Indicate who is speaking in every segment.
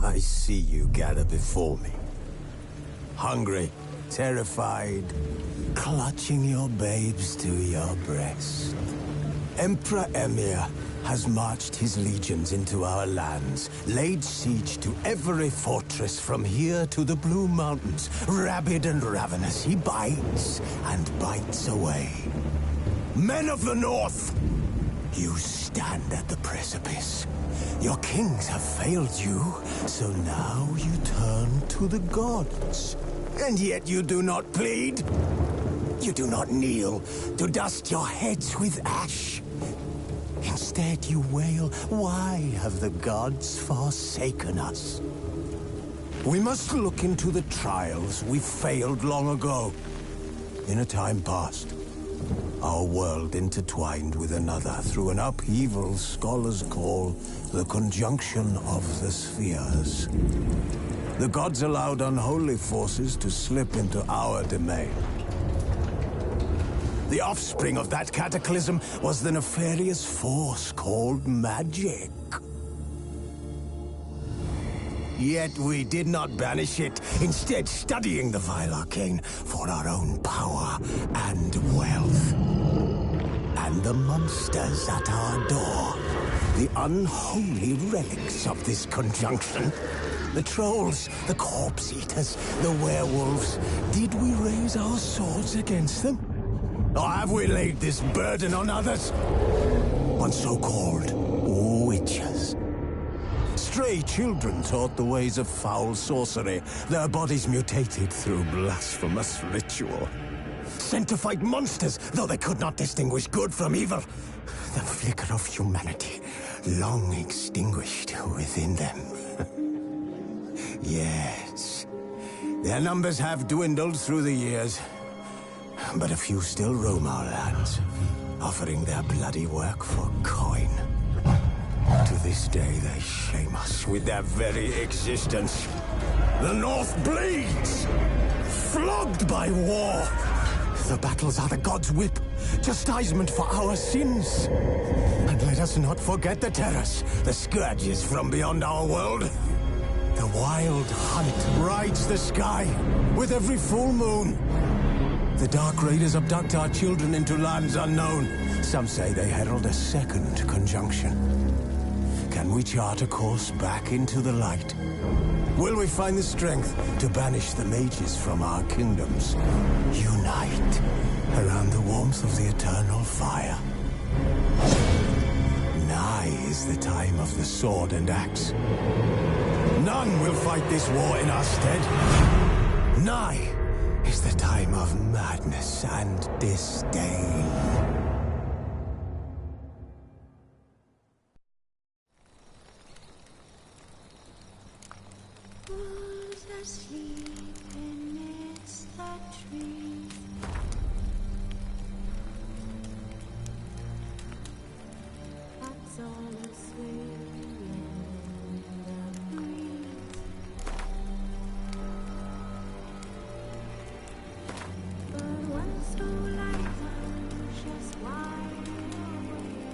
Speaker 1: I see you gather before me. Hungry, terrified, clutching your babes to your breast. Emperor Emir has marched his legions into our lands, laid siege to every fortress from here to the Blue Mountains. Rabid and ravenous, he bites and bites away. Men of the North, you stand at the precipice. Your kings have failed you, so now you turn to the gods. And yet you do not plead. You do not kneel to dust your heads with ash. Instead you wail, why have the gods forsaken us? We must look into the trials we failed long ago. In a time past, our world intertwined with another through an upheaval scholars call the conjunction of the spheres. The gods allowed unholy forces to slip into our domain. The offspring of that cataclysm was the nefarious force called magic. Yet we did not banish it, instead studying the vile arcane for our own power and wealth. And the monsters at our door, the unholy relics of this conjunction. The trolls, the corpse eaters, the werewolves. Did we raise our swords against them? Or have we laid this burden on others? On so-called witches. Stray children taught the ways of foul sorcery, their bodies mutated through blasphemous ritual. Sent to fight monsters, though they could not distinguish good from evil. The flicker of humanity, long extinguished within them. Yes, their numbers have dwindled through the years, but a few still roam our lands, offering their bloody work for coin. To this day, they shame us with their very existence. The North bleeds, flogged by war. The battles are the gods' whip, chastisement for our sins. And let us not forget the terrors, the scourges from beyond our world. The wild hunt rides the sky with every full moon. The Dark Raiders abduct our children into lands unknown. Some say they herald a second conjunction. Can we chart a course back into the light? Will we find the strength to banish the mages from our kingdoms? Unite around the warmth of the eternal fire. Nigh is the time of the sword and axe. None will fight this war in our stead. Nigh is the time of madness and disdain.
Speaker 2: Who's asleep amidst the trees? That's all swaying in the breeze. But one so light just wide awake.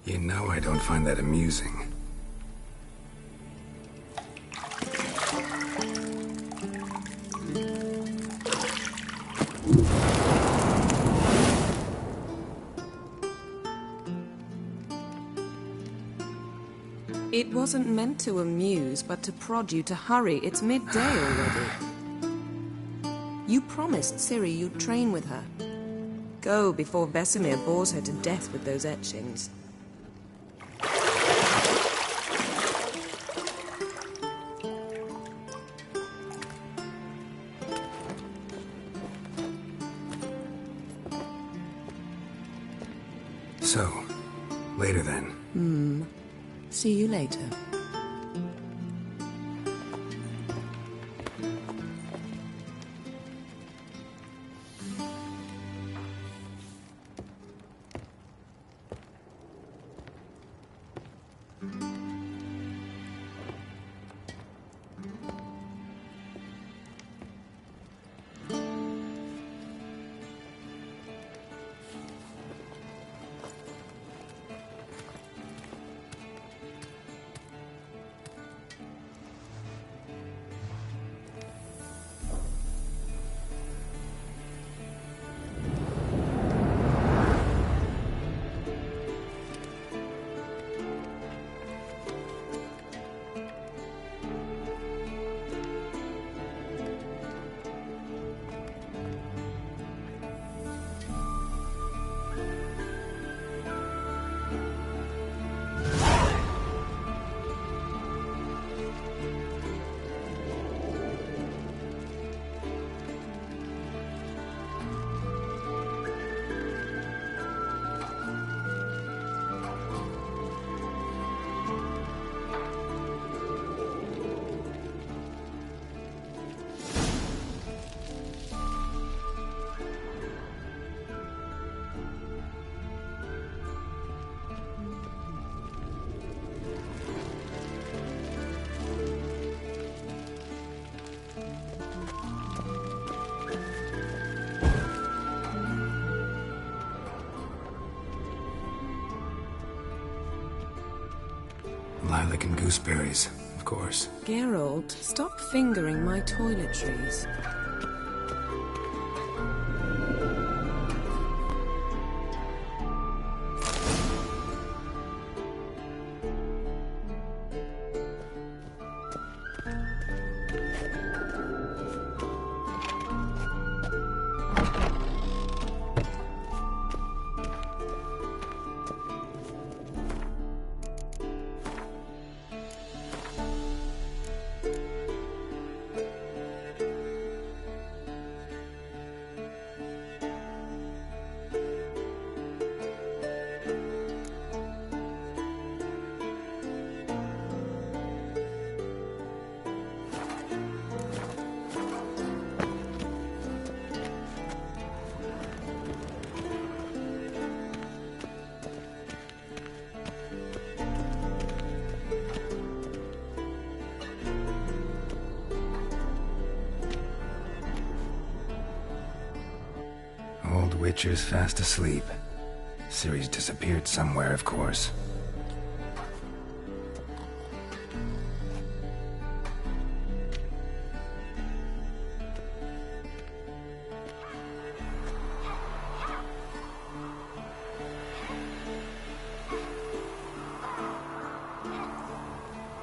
Speaker 3: You know I don't find that amusing.
Speaker 4: It wasn't meant to amuse, but to prod you to hurry. It's midday already. You promised Ciri you'd train with her. Go before Vesemir bores her to death with those etchings.
Speaker 3: So, later then.
Speaker 4: See you later.
Speaker 3: Lilac and gooseberries, of course.
Speaker 4: Geralt, stop fingering my toiletries.
Speaker 3: Old Witcher's fast asleep. Ciri's disappeared somewhere, of course.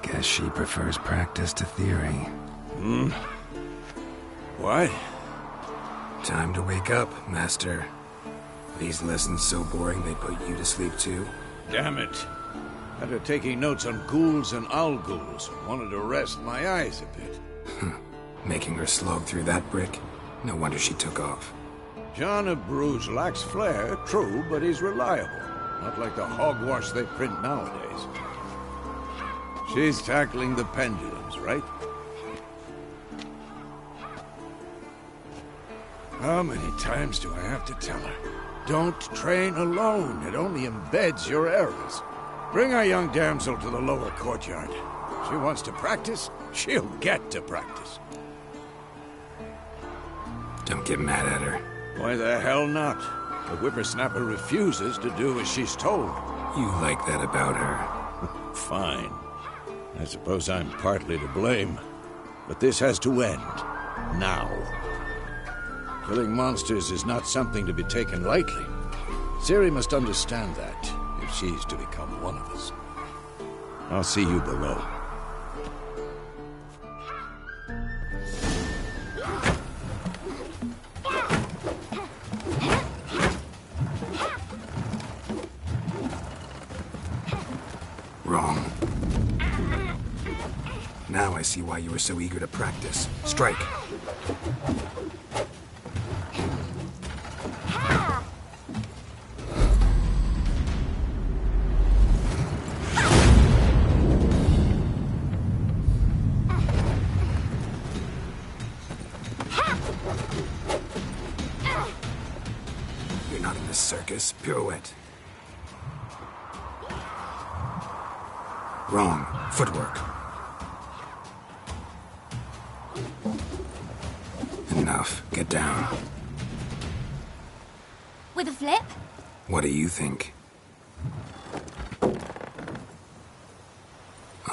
Speaker 3: Guess she prefers practice to theory.
Speaker 5: What?
Speaker 3: Time to wake up, Master. These lessons so boring they put you to sleep too?
Speaker 5: Damn it. After taking notes on ghouls and owl ghouls, wanted to rest my eyes a bit.
Speaker 3: Making her slog through that brick? No wonder she took off.
Speaker 5: John of Bruges lacks flair, true, but he's reliable. Not like the hogwash they print nowadays. She's tackling the pendulums, right? How many times do I have to tell her? Don't train alone. It only embeds your errors. Bring our young damsel to the lower courtyard. She wants to practice, she'll get to practice.
Speaker 3: Don't get mad at her.
Speaker 5: Why the hell not? The whippersnapper refuses to do as she's told.
Speaker 3: You like that about her?
Speaker 5: Fine. I suppose I'm partly to blame. But this has to end. Now. Killing monsters is not something to be taken lightly. Ciri must understand that, if she's to become one of us. I'll see you below.
Speaker 3: Wrong. Now I see why you were so eager to practice. Strike. You're not in the circus. Pirouette. Wrong. Footwork. Enough. Get down.
Speaker 6: With a flip?
Speaker 3: What do you think?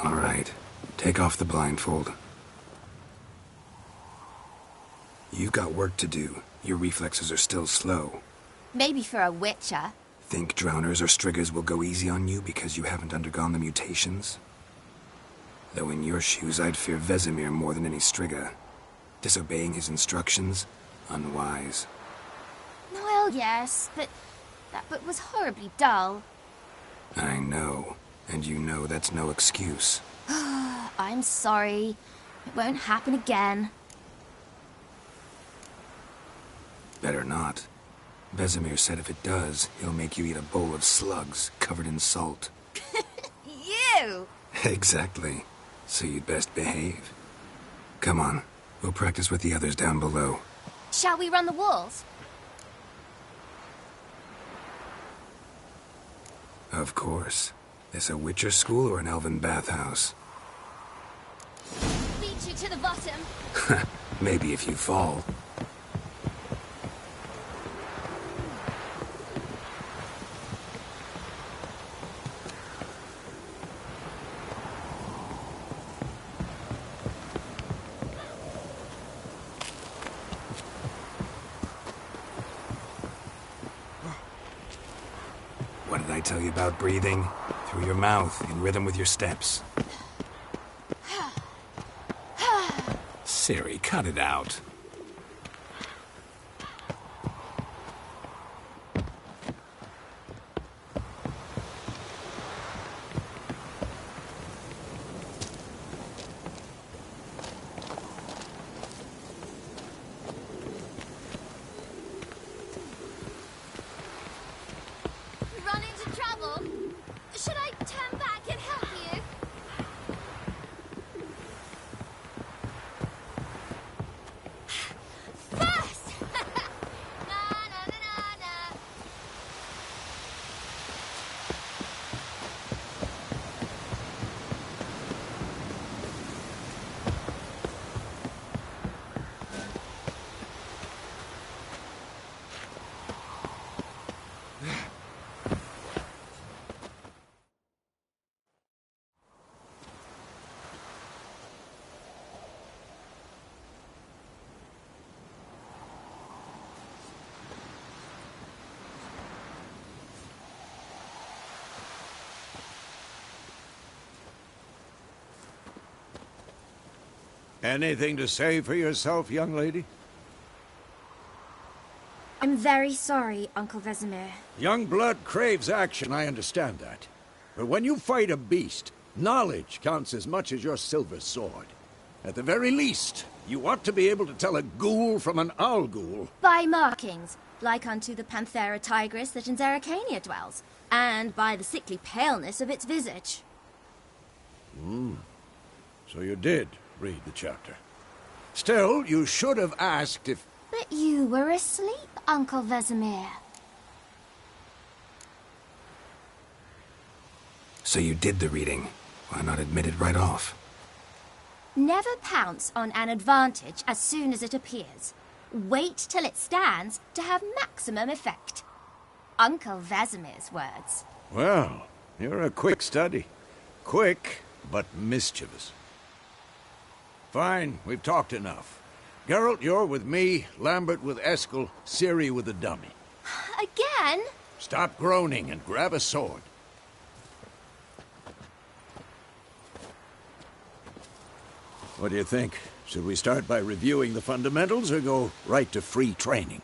Speaker 3: All right. Take off the blindfold. You've got work to do. Your reflexes are still slow.
Speaker 6: Maybe for a witcher.
Speaker 3: Think drowners or striggers will go easy on you because you haven't undergone the mutations? Though in your shoes, I'd fear Vesemir more than any strigger. Disobeying his instructions? Unwise.
Speaker 6: Well, yes, but that book was horribly dull.
Speaker 3: I know. And you know that's no excuse.
Speaker 6: I'm sorry. It won't happen again.
Speaker 3: Better not. Vesemir said if it does, he'll make you eat a bowl of slugs covered in salt.
Speaker 6: You!
Speaker 3: Exactly. So you'd best behave. Come on. We'll practice with the others down below.
Speaker 6: Shall we run the walls?
Speaker 3: Of course. This a Witcher school or an elven bathhouse?
Speaker 6: Beat you to the bottom.
Speaker 3: Maybe if you fall. What did I tell you about breathing? Through your mouth, in rhythm with your steps. Ciri, cut it out.
Speaker 6: Run into trouble? Should I turn back and help you? First! Na na na na na.
Speaker 5: Anything to say for yourself, young lady?
Speaker 6: I'm very sorry, Uncle Vesemir.
Speaker 5: Young blood craves action, I understand that. But when you fight a beast, knowledge counts as much as your silver sword. At the very least, you ought to be able to tell a ghoul from an owl ghoul.
Speaker 6: By markings, like unto the Panthera tigris that in Zeracania dwells, and by the sickly paleness of its visage.
Speaker 5: So you did read the chapter. Still, you should have asked if...
Speaker 6: But you were asleep, Uncle Vesemir.
Speaker 3: So you did the reading. Why not admit it right off?
Speaker 6: Never pounce on an advantage as soon as it appears. Wait till it stands to have maximum effect. Uncle Vesemir's words.
Speaker 5: Well, You're a quick study. Quick, but mischievous. Fine, we've talked enough. Geralt, you're with me, Lambert with Eskel, Ciri with the dummy.
Speaker 6: Again?
Speaker 5: Stop groaning and grab a sword. What do you think? Should we start by reviewing the fundamentals or go right to free training?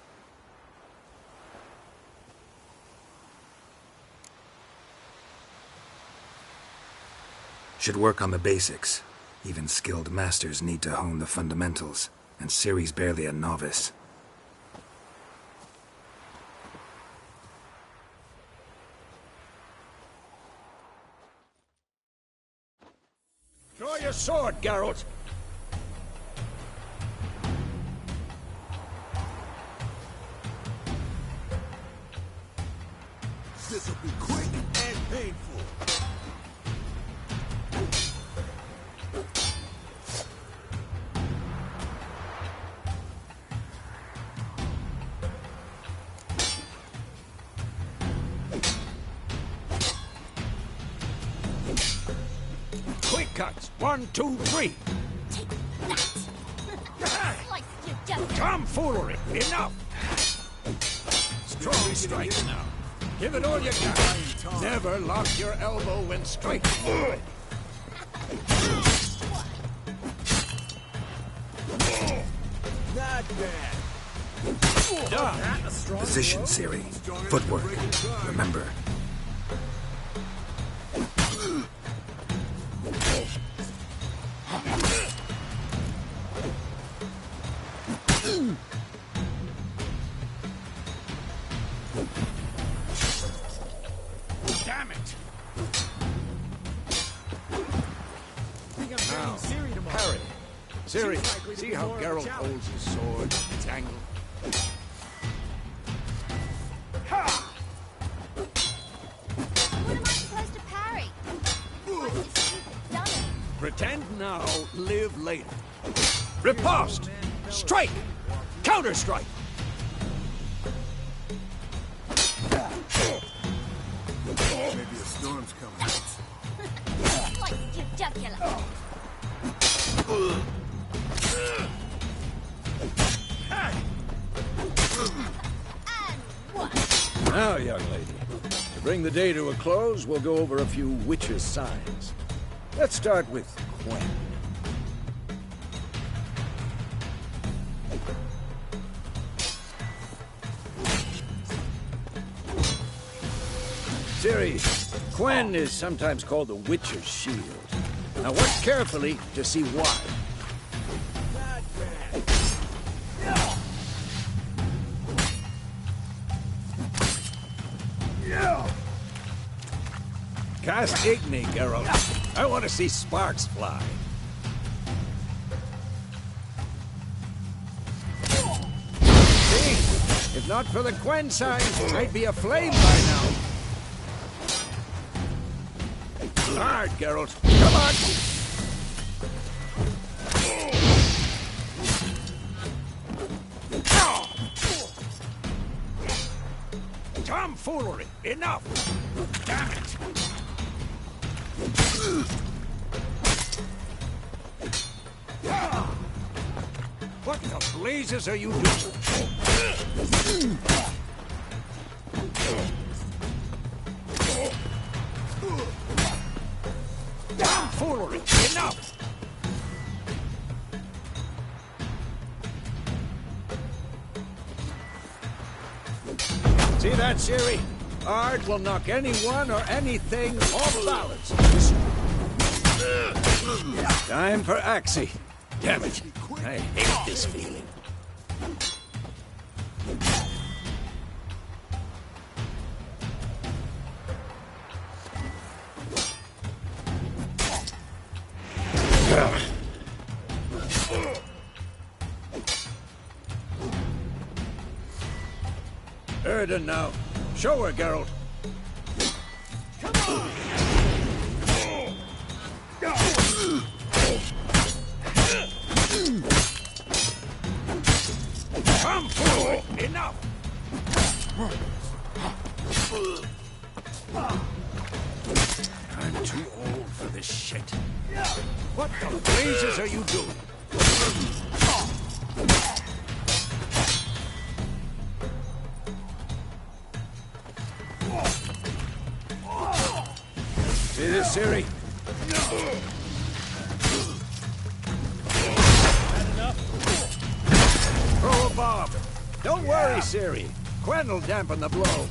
Speaker 3: Should work on the basics. Even skilled masters need to hone the fundamentals, and Ciri's barely a novice.
Speaker 5: Draw your sword, Geralt!
Speaker 1: This'll be quick and painful.
Speaker 5: Quick cuts! 1, 2, 3!
Speaker 6: Take that! Slice you just...
Speaker 5: Tomfoolery! Enough! Strong strike now. Give it all you got. Never lock your elbow when striking.
Speaker 1: Not bad.
Speaker 5: Done.
Speaker 3: Position, Ciri. Footwork. Remember.
Speaker 5: Damn it!
Speaker 1: Now,
Speaker 5: Parry. Ciri, see how Geralt holds his sword, its angle?
Speaker 6: What am I supposed to parry? Like this stupid dummy.
Speaker 5: Pretend now, live later. Riposte! Strike! Counter-strike!
Speaker 1: maybe a storm's coming.
Speaker 6: Slice you jugular. And one.
Speaker 5: Now, young lady, to bring the day to a close, we'll go over a few witches' signs. Let's start with Quen. Ciri, Quen is sometimes called the Witcher's Shield. Now watch carefully to see why. Cast Igni, Geralt. I want to see sparks fly. See? If not for the Quen sign, I'd be aflame by now. Hard, Geralt. Come on! Tomfoolery! Enough! Damn it! What the blazes are you doing? Tomfoolery! Enough! See that, Ciri? Art will knock anyone or anything off balance. Time for Axie. Damn it. I hate this feeling. Erden now. Show her, Geralt. Come forward! Enough! What the blazes are you doing? See this, Siri? Throw a bomb. Don't worry, Siri. Quen will dampen the blow.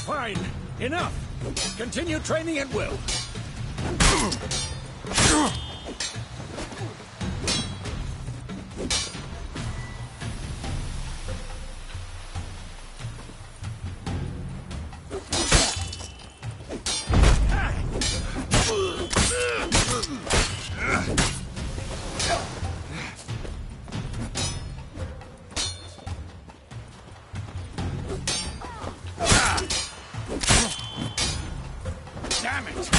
Speaker 5: Fine. Enough. Continue training at will. Damn it!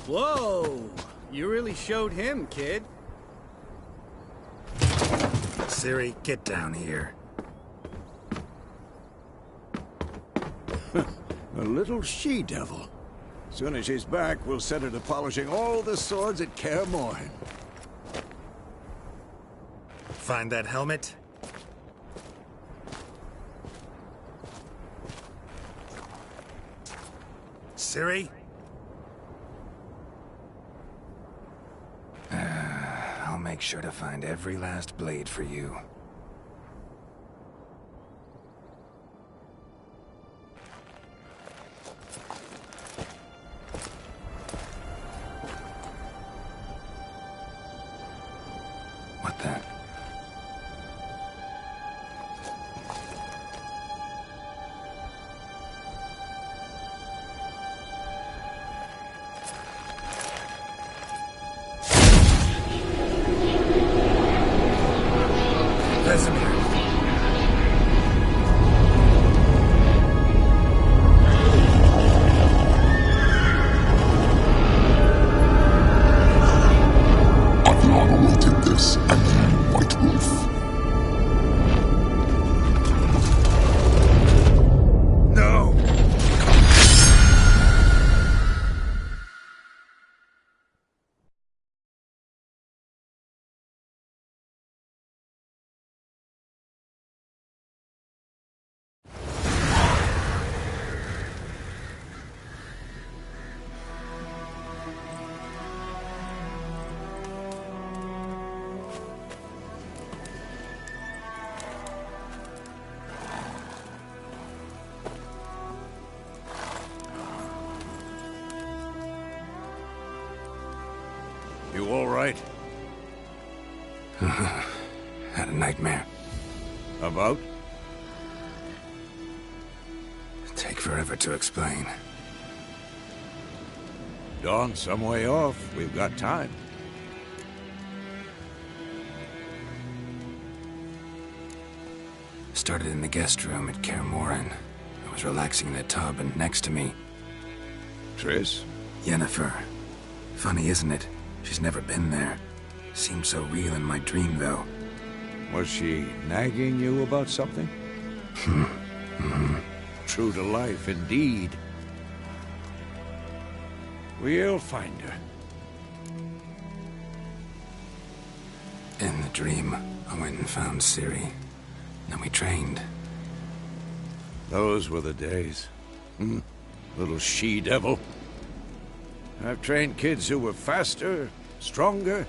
Speaker 7: Whoa! You really showed him, kid.
Speaker 3: Siri, get down here.
Speaker 5: A little she-devil. Soon as she's back, we'll set her to polishing all the swords at Kaer Morhen.
Speaker 3: Find that helmet? Siri? I'll make sure to find every last blade for you. What the? Vesemir.
Speaker 8: Adriana will take this, and you, White Wolf.
Speaker 3: No!
Speaker 5: You all right?
Speaker 3: Had a nightmare.
Speaker 5: About?
Speaker 3: Take forever to explain.
Speaker 5: Dawn's some way off. We've got time.
Speaker 3: Started in the guest room at Kaer Morhen. I was relaxing in the tub, and next to me,
Speaker 5: Triss?
Speaker 3: Yennefer. Funny, isn't it? She's never been there. Seemed so real in my dream, though.
Speaker 5: Was she nagging you about something? True to life, indeed. We'll find her.
Speaker 3: In the dream, I went and found Ciri. Then we trained.
Speaker 5: Those were the days. Little she-devil. I've trained kids who were faster, stronger,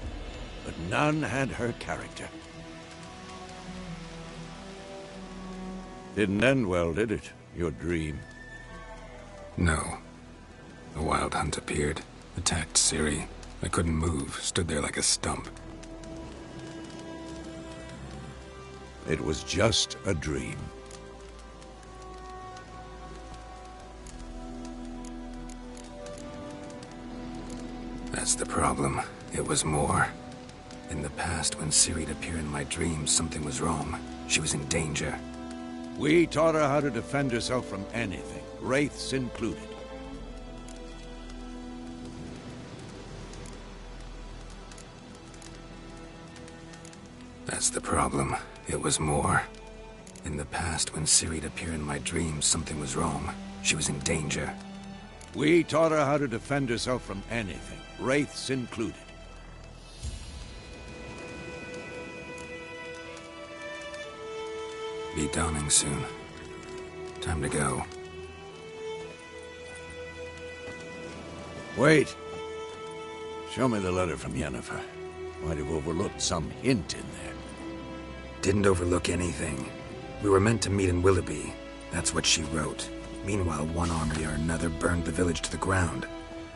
Speaker 5: but none had her character. Didn't end well, did it? Your dream?
Speaker 3: No. A wild hunt appeared, attacked Ciri. I couldn't move, stood there like a stump.
Speaker 5: It was just a dream.
Speaker 3: That's the problem. It was more. In the past, when Ciri'd appear in my dreams, something was wrong. She was in danger.
Speaker 5: We taught her how to defend herself from anything, wraiths included.
Speaker 3: That's the problem. It was more. In the past, when Ciri'd appear in my dreams, something was wrong. She was in danger.
Speaker 5: We taught her how to defend herself from anything, wraiths included.
Speaker 3: Be dawning soon. Time to go.
Speaker 5: Wait. Show me the letter from Yennefer. Might have overlooked some hint in there.
Speaker 3: Didn't overlook anything. We were meant to meet in Willoughby. That's what she wrote. Meanwhile, one army or another burned the village to the ground.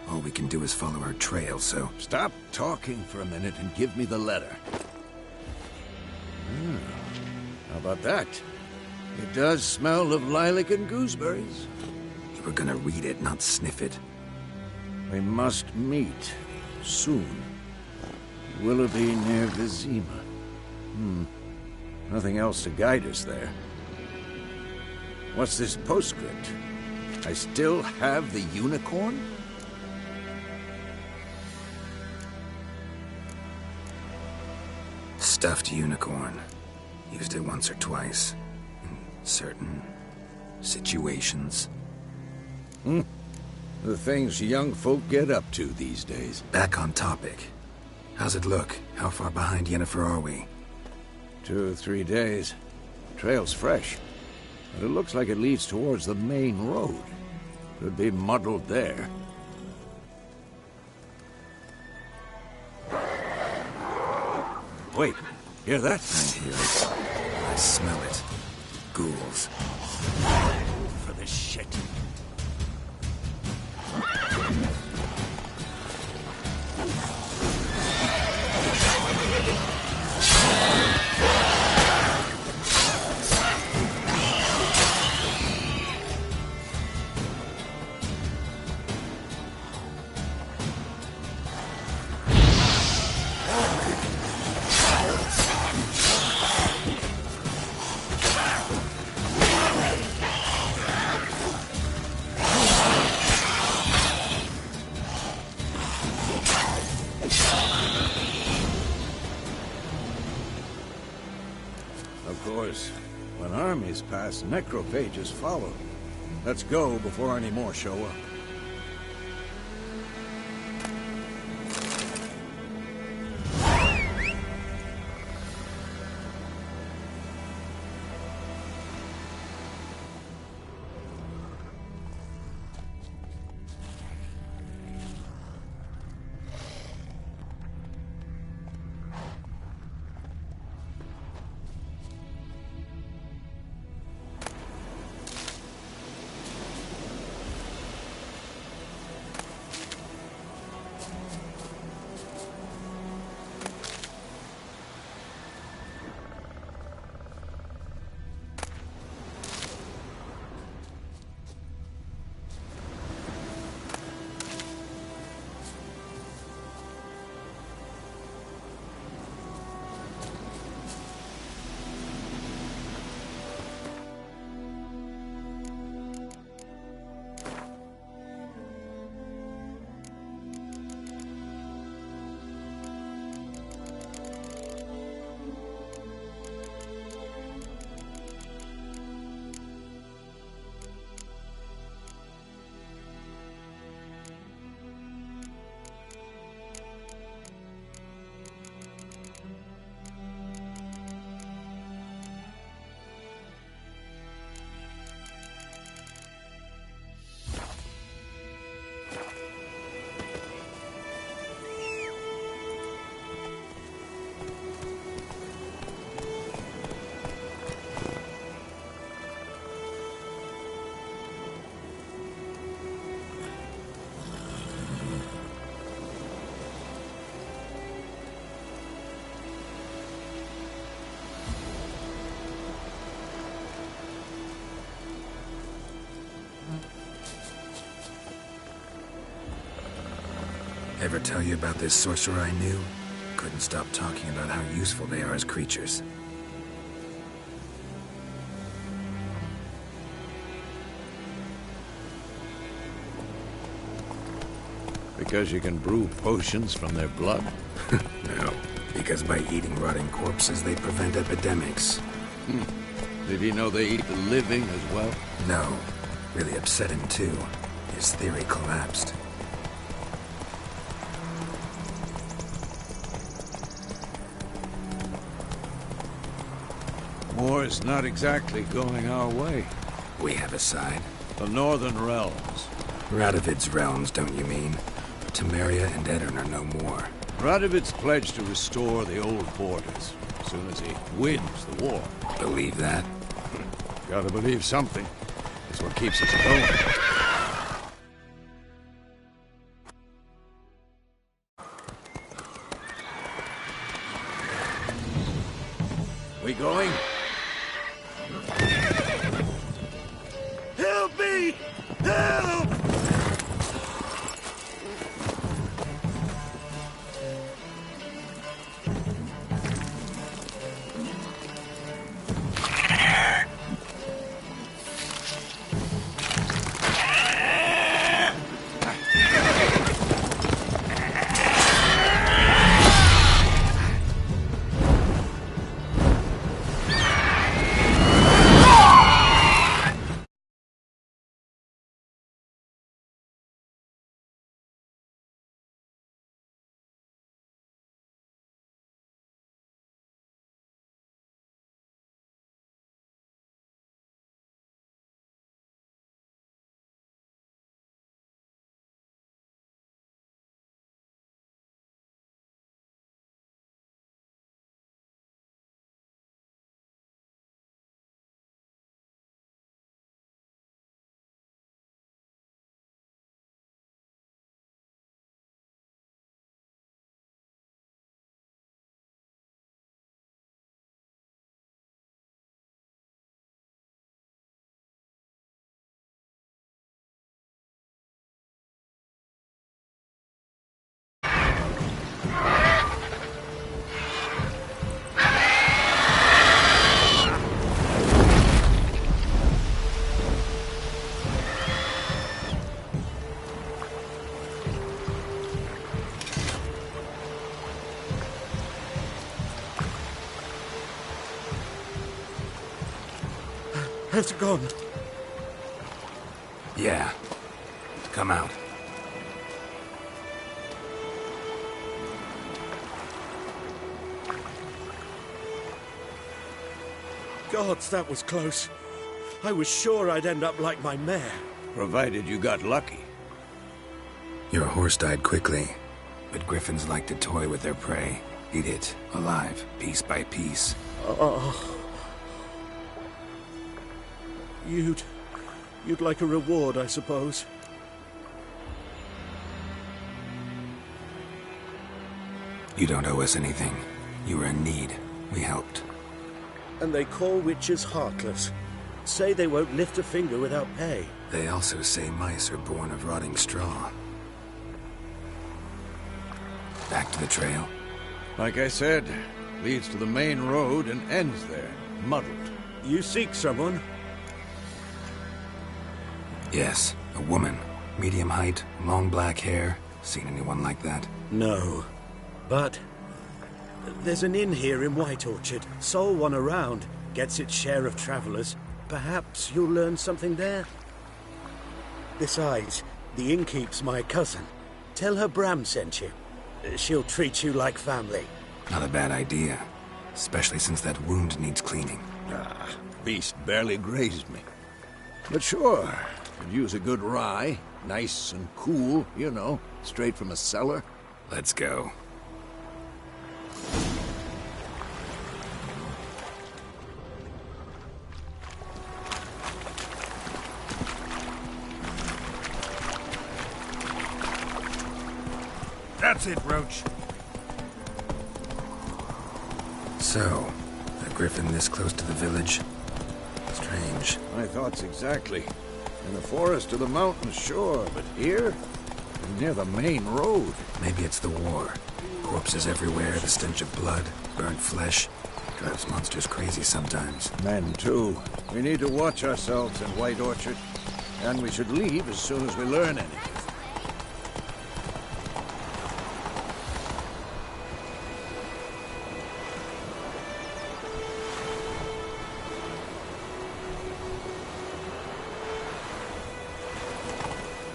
Speaker 3: All we can do is follow her trail, so...
Speaker 5: Stop talking for a minute and give me the letter. How about that? It does smell of lilac and gooseberries.
Speaker 3: You were gonna read it, not sniff it.
Speaker 5: We must meet. Soon. Willoughby near Vizima. Nothing else to guide us there. What's this postscript? I still have the unicorn?
Speaker 3: Stuffed unicorn. Used it once or twice. In certain... situations.
Speaker 5: The things young folk get up to these days.
Speaker 3: Back on topic. How's it look? How far behind Yennefer are we?
Speaker 5: 2 or 3 days. Trail's fresh. But it looks like it leads towards the main road. Could be muddled there. Wait, hear that?
Speaker 3: I hear it. I smell it. Ghouls.
Speaker 5: For this shit. Of course, when armies pass, necrophages follow. Let's go before any more show up.
Speaker 3: Ever tell you about this sorcerer I knew? Couldn't stop talking about how useful they are as creatures.
Speaker 5: Because you can brew potions from their blood?
Speaker 3: No, because by eating rotting corpses, they prevent epidemics.
Speaker 5: Did he know they eat the living as well?
Speaker 3: No, really upset him too. His theory collapsed.
Speaker 5: War's not exactly going our way.
Speaker 3: We have a side.
Speaker 5: The Northern Realms.
Speaker 3: Radovid's realms, don't you mean? Temeria and Edirn are no more.
Speaker 5: Radovid's pledged to restore the old borders as soon as he wins the war.
Speaker 3: Believe that?
Speaker 5: Gotta believe something. It's what keeps us going. We going? Help me! Help!
Speaker 9: Has it gone?
Speaker 3: Yeah. Come out.
Speaker 9: Gods, that was close. I was sure I'd end up like my mare.
Speaker 5: Provided you got lucky.
Speaker 3: Your horse died quickly, but griffins like to toy with their prey. Eat it, alive, piece by piece.
Speaker 9: Oh. You'd like a reward, I suppose.
Speaker 3: You don't owe us anything. You were in need. We helped.
Speaker 9: And they call witches heartless. Say they won't lift a finger without pay.
Speaker 3: They also say mice are born of rotting straw. Back to the trail?
Speaker 5: Like I said, leads to the main road and ends there, muddled.
Speaker 9: You seek someone?
Speaker 3: Yes, a woman. Medium height, long black hair. Seen anyone like that?
Speaker 9: No. But there's an inn here in White Orchard. Sole one around. Gets its share of travelers. Perhaps you'll learn something there? Besides, the innkeep's my cousin. Tell her Bram sent you. She'll treat you like family.
Speaker 3: Not a bad idea. Especially since that wound needs cleaning.
Speaker 5: Beast barely grazed me. But sure, could use a good rye. Nice and cool, you know, straight from a cellar.
Speaker 3: Let's go.
Speaker 10: That's it, Roach.
Speaker 3: So, a griffin this close to the village? Strange.
Speaker 5: My thoughts exactly. In the forest or the mountains, sure, but here? near the main road.
Speaker 3: Maybe it's the war. Corpses everywhere, the stench of blood, burnt flesh. Drives monsters crazy sometimes.
Speaker 5: Men, too. We need to watch ourselves in White Orchard. And we should leave as soon as we learn anything.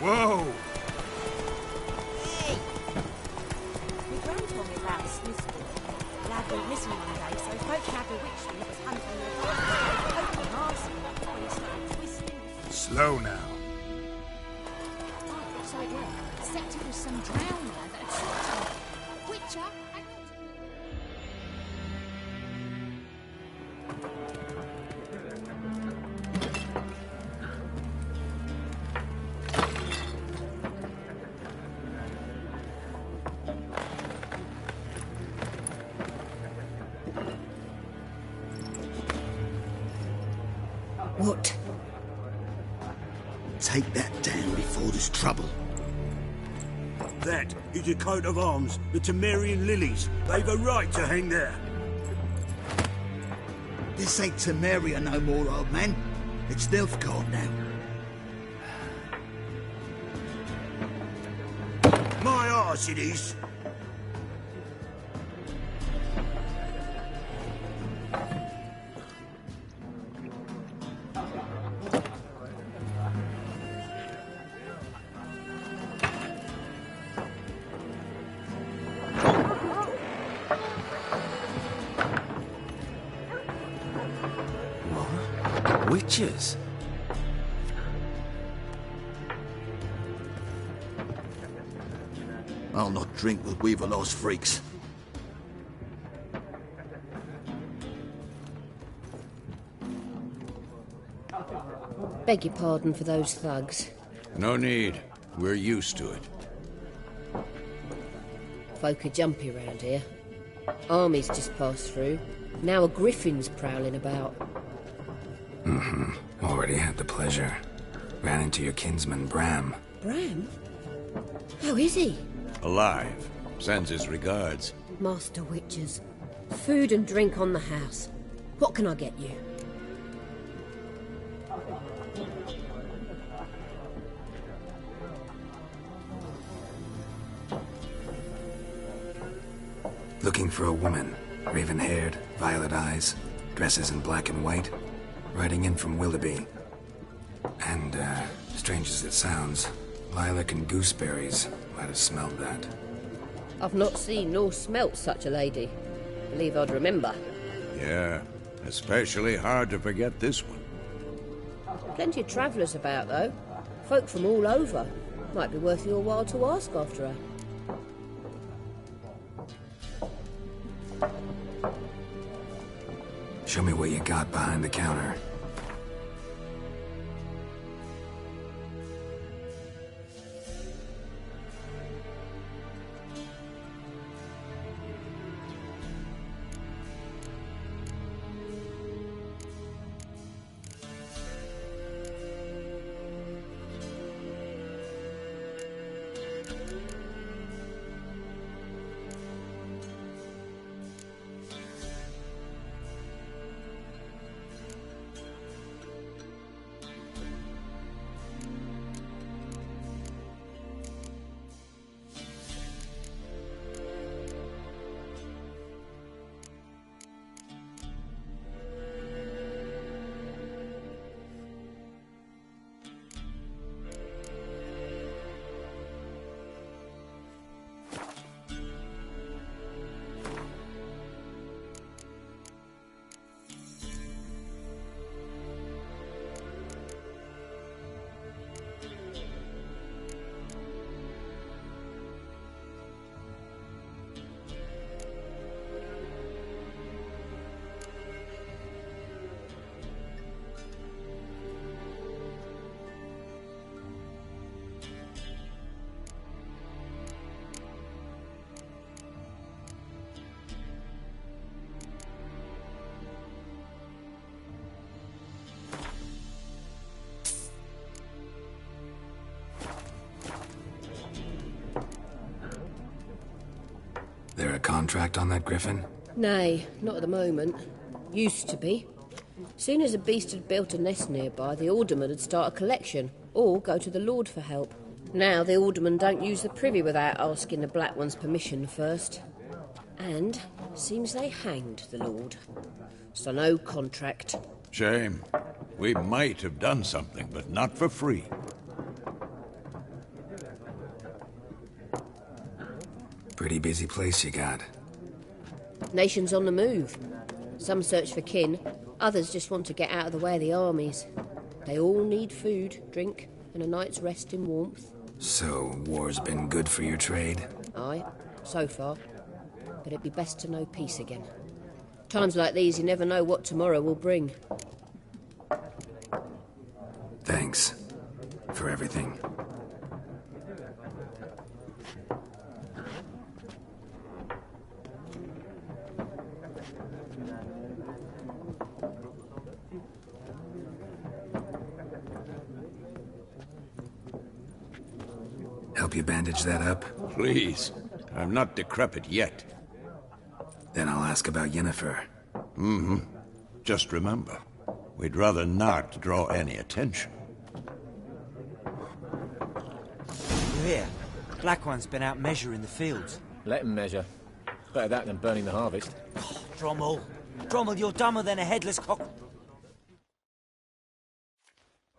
Speaker 10: Whoa!
Speaker 2: Hey! My gran told me about a Smith boy. Lad went missing one day, so he spoke to have a witch when he was hunting the dog. Open arse when he started twisting.
Speaker 10: Slow now.
Speaker 6: Oh, so it was. Except it was some drowner that had shot him. Witcher, I...
Speaker 4: What?
Speaker 11: Take that down before there's trouble.
Speaker 9: That is a coat of arms, the Temerian lilies. They've a right to hang there.
Speaker 11: This ain't Temeria no more, old man. It's Nilfgaard now.
Speaker 9: My arse it is.
Speaker 3: Witches?
Speaker 11: I'll not drink with Weaverlaw's freaks.
Speaker 4: Beg your pardon for those thugs.
Speaker 5: No need. We're used to it.
Speaker 4: Folk are jumpy round here. Armies just passed through. Now a griffin's prowling about.
Speaker 3: Already had the pleasure. Ran into your kinsman, Bram.
Speaker 4: Bram? How is he?
Speaker 5: Alive. Sends his regards.
Speaker 4: Master Witches. Food and drink on the house. What can I get you?
Speaker 3: Looking for a woman. Raven-haired, violet eyes, dresses in black and white. Riding in from Willoughby. And, strange as it sounds, lilac and gooseberries might have smelled that.
Speaker 4: I've not seen nor smelt such a lady. Believe I'd remember.
Speaker 5: Yeah, especially hard to forget this one.
Speaker 4: Plenty of travellers about, though. Folk from all over. Might be worth your while to ask after her.
Speaker 3: Show me what you got behind the counter. contract on that griffin?
Speaker 12: Nay, not at the moment. Used to be. Soon as a beast had built a nest nearby, the alderman would start a collection, or go to the Lord for help. Now the alderman don't use the privy without asking the Black One's permission first. And seems they hanged the Lord. So no contract.
Speaker 5: Shame. We might have done something, but not for free.
Speaker 3: Pretty busy place you got.
Speaker 12: Nations on the move. Some search for kin, others just want to get out of the way of the armies. They all need food, drink, and a night's rest in warmth.
Speaker 3: So, war's been good for your trade?
Speaker 12: Aye, so far. But it'd be best to know peace again. Times like these, you never know what tomorrow will bring.
Speaker 3: Thanks for everything. Help you bandage that up?
Speaker 5: Please. I'm not decrepit yet.
Speaker 3: Then I'll ask about Yennefer.
Speaker 5: Mm-hmm. Just remember, we'd rather not draw any attention.
Speaker 13: You hear? Black One's been out measuring the fields.
Speaker 14: Let him measure. Better that than burning the harvest.
Speaker 13: Oh, Drommel. Drommel, you're dumber than a headless cock...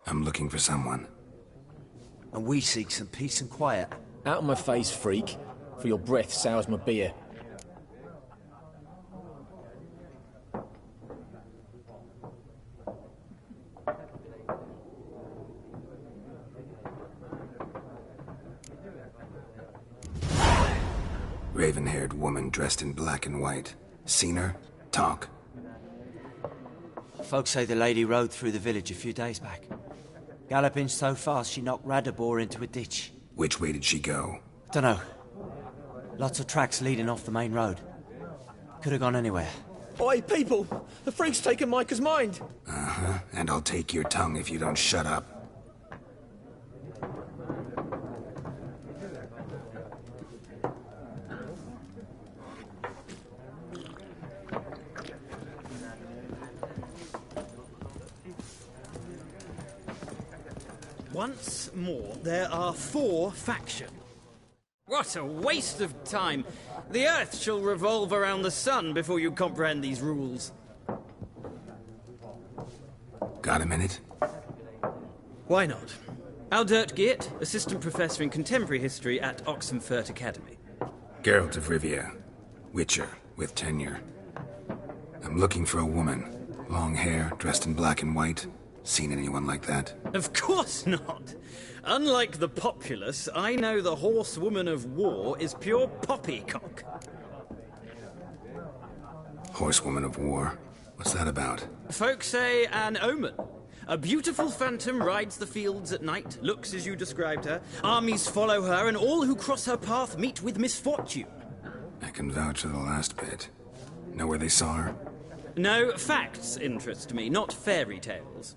Speaker 3: I'm looking for someone.
Speaker 13: And we seek some peace and quiet.
Speaker 14: Out of my face, freak. For your breath sours my beer.
Speaker 3: Raven-haired woman dressed in black and white. Seen her? Talk.
Speaker 13: Folks say the lady rode through the village a few days back. Galloping so fast she knocked Radabor into a ditch.
Speaker 3: Which way did she go?
Speaker 13: Dunno. Lots of tracks leading off the main road. Could have gone anywhere.
Speaker 14: Oi, people! The freak's taken Micah's mind!
Speaker 3: Uh-huh. And I'll take your tongue if you don't shut up.
Speaker 7: Once more, there are 4 factions. What a waste of time! The Earth shall revolve around the sun before you comprehend these rules.
Speaker 3: Got a minute?
Speaker 7: Why not? Aldert Geert, Assistant Professor in Contemporary History at Oxenfurt Academy.
Speaker 3: Geralt of Rivia. Witcher, with tenure. I'm looking for a woman. Long hair, dressed in black and white. Seen anyone like that?
Speaker 7: Of course not! Unlike the populace, I know the horsewoman of war is pure poppycock.
Speaker 3: Horsewoman of war? What's that about?
Speaker 7: Folks say an omen. A beautiful phantom rides the fields at night, looks as you described her. Armies follow her, and all who cross her path meet with misfortune.
Speaker 3: I can vouch for the last bit. Know where they saw her?
Speaker 7: No, facts interest me, not fairy tales.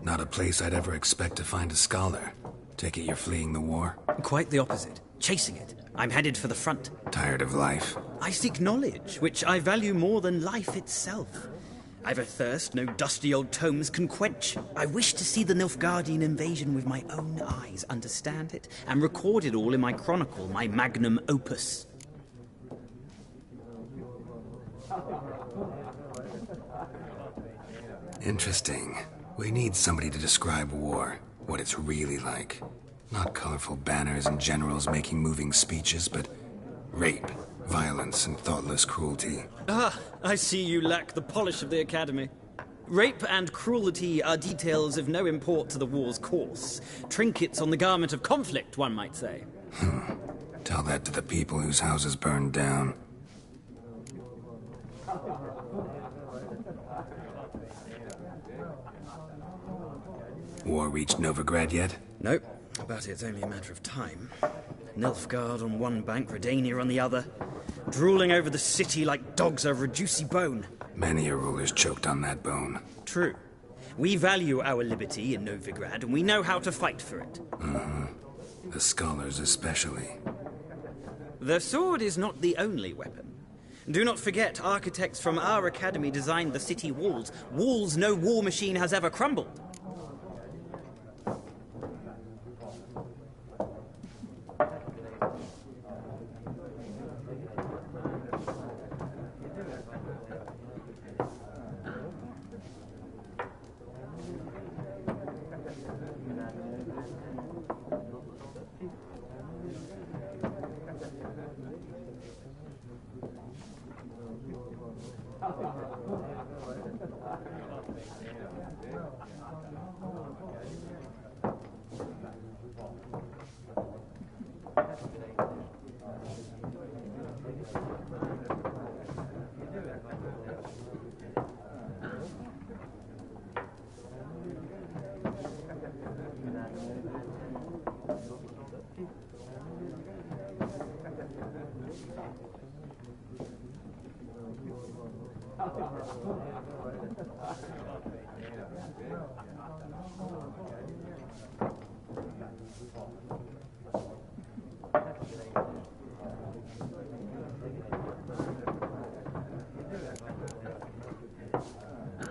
Speaker 3: Not a place I'd ever expect to find a scholar. Take it you're fleeing the war?
Speaker 7: Quite the opposite. Chasing it. I'm headed for the front.
Speaker 3: Tired of life?
Speaker 7: I seek knowledge, which I value more than life itself. I've a thirst no dusty old tomes can quench. I wish to see the Nilfgaardian invasion with my own eyes, understand it, and record it all in my chronicle, my magnum opus.
Speaker 3: Interesting. We need somebody to describe war, what it's really like. Not colorful banners and generals making moving speeches, but rape, violence, and thoughtless cruelty.
Speaker 7: Ah, I see you lack the polish of the Academy. Rape and cruelty are details of no import to the war's course. Trinkets on the garment of conflict, one might say.
Speaker 3: Tell that to the people whose houses burned down. War reached Novigrad yet?
Speaker 7: Nope, but it's only a matter of time. Nilfgaard on one bank, Redania on the other. Drooling over the city like dogs over a juicy bone.
Speaker 3: Many a ruler's choked on that bone.
Speaker 7: True. We value our liberty in Novigrad, and we know how to fight for it.
Speaker 3: The scholars especially.
Speaker 7: The sword is not the only weapon. Do not forget, architects from our academy designed the city walls. Walls no war machine has ever crumbled.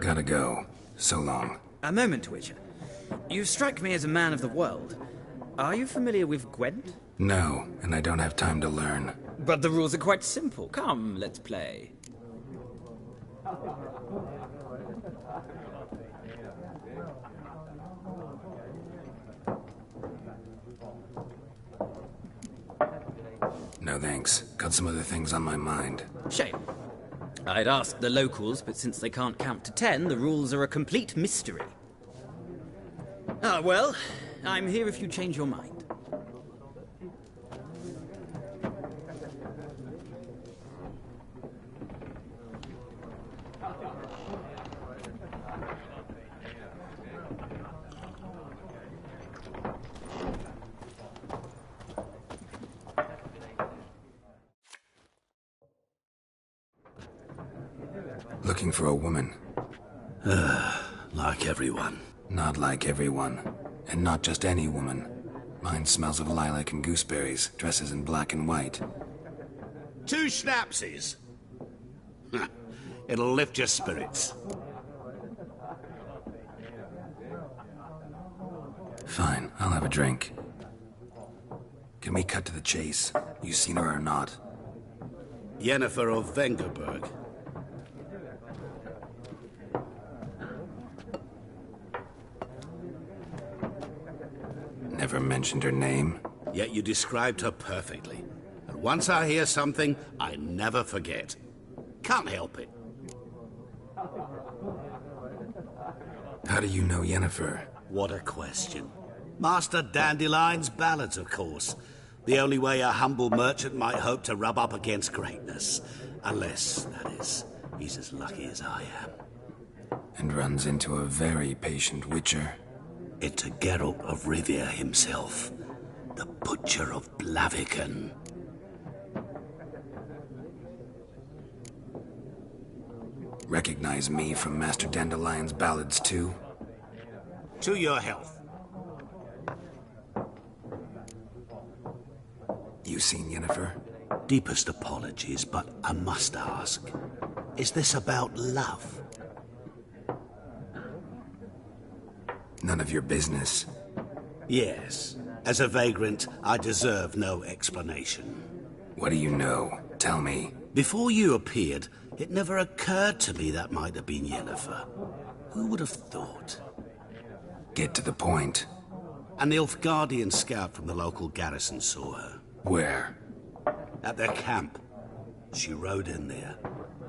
Speaker 3: Gotta go. So long.
Speaker 7: A moment, Witcher. You strike me as a man of the world. Are you familiar with Gwent?
Speaker 3: No, and I don't have time to learn.
Speaker 7: But the rules are quite simple. Come, let's play.
Speaker 3: No thanks. Got some other things on my mind.
Speaker 7: Shame. I'd ask the locals, but since they can't count to 10, the rules are a complete mystery. Ah, well, I'm here if you change your mind.
Speaker 3: Looking for a woman.
Speaker 9: Like everyone.
Speaker 3: Not like everyone. And not just any woman. Mine smells of lilac and gooseberries, dresses in black and white.
Speaker 10: 2 schnapsies. It'll lift your spirits.
Speaker 3: Fine, I'll have a drink. Can we cut to the chase? You seen her or not?
Speaker 10: Yennefer of Vengerberg.
Speaker 3: Never mentioned her name.
Speaker 10: Yet you described her perfectly. And once I hear something, I never forget. Can't help it.
Speaker 3: How do you know Yennefer?
Speaker 10: What a question. Master Dandelion's ballads, of course. The only way a humble merchant might hope to rub up against greatness. Unless, that is, he's as lucky as I am.
Speaker 3: And runs into a very patient witcher.
Speaker 10: It's a Geralt of Rivia himself. The Butcher of Blaviken.
Speaker 3: Recognize me from Master Dandelion's ballads, too?
Speaker 10: To your health.
Speaker 3: You seen Yennefer?
Speaker 10: Deepest apologies, but I must ask. Is this about love?
Speaker 3: None of your business.
Speaker 10: Yes. As a vagrant, I deserve no explanation.
Speaker 3: What do you know? Tell me.
Speaker 10: Before you appeared, it never occurred to me that might have been Yennefer. Who would have thought?
Speaker 3: Get to the point.
Speaker 10: An Nilfgaardian scout from the local garrison saw her.
Speaker 3: Where?
Speaker 10: At their camp. She rode in there.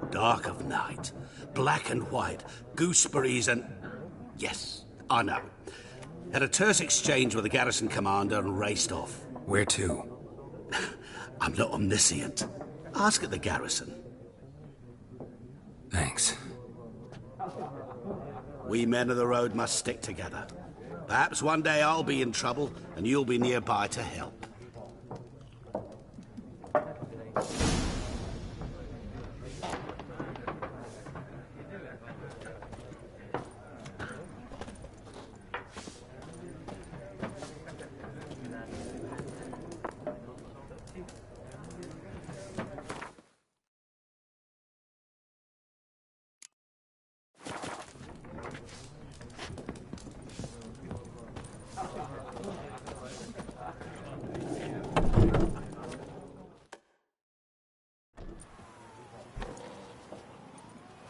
Speaker 10: Dark of night. Black and white. Gooseberries and... Yes, I know. Had a terse exchange with the garrison commander and raced off.
Speaker 3: Where to?
Speaker 10: I'm not omniscient. Ask at the garrison.
Speaker 3: Thanks.
Speaker 10: We men of the road must stick together. Perhaps one day I'll be in trouble and you'll be nearby to help.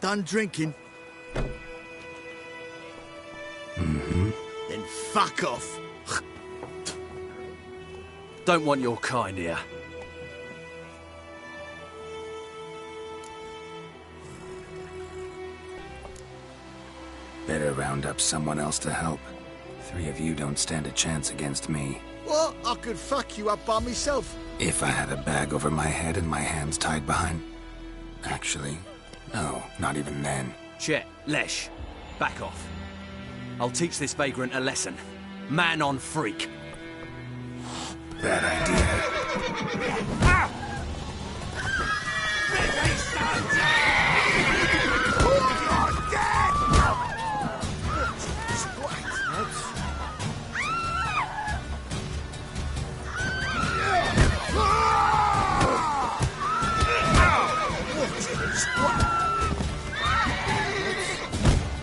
Speaker 11: Done drinking?
Speaker 3: Mm-hmm.
Speaker 11: Then fuck off.
Speaker 15: Don't want your kind here.
Speaker 3: Better round up someone else to help. 3 of you don't stand a chance against me.
Speaker 11: What? I could fuck you up by myself.
Speaker 3: If I had a bag over my head and my hands tied behind... Actually, no, not even then.
Speaker 15: Chet, Lesh, back off. I'll teach this vagrant a lesson. Man on freak.
Speaker 3: Bad idea.